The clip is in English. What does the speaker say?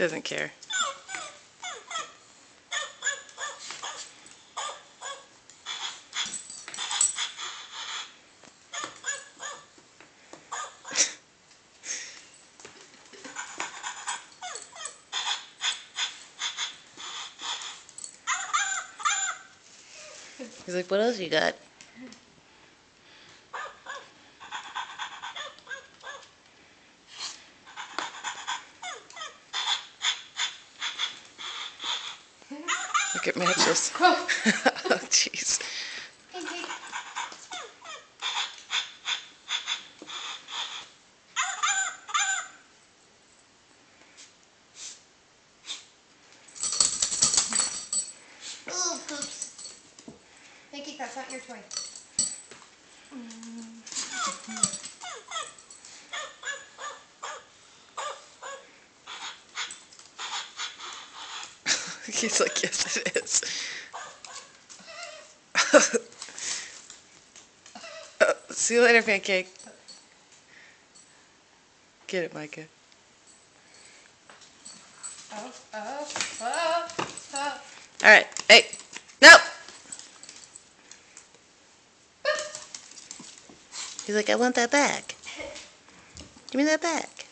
Doesn't care. He's like, what else you got? Look at Matches. Oh, jeez. Oh, oops. Pancake, that's not your toy. He's like, yes, it is. See you later, Pancake. Get it, Micah. Alright, hey, no! He's like, I want that back. Give me that back.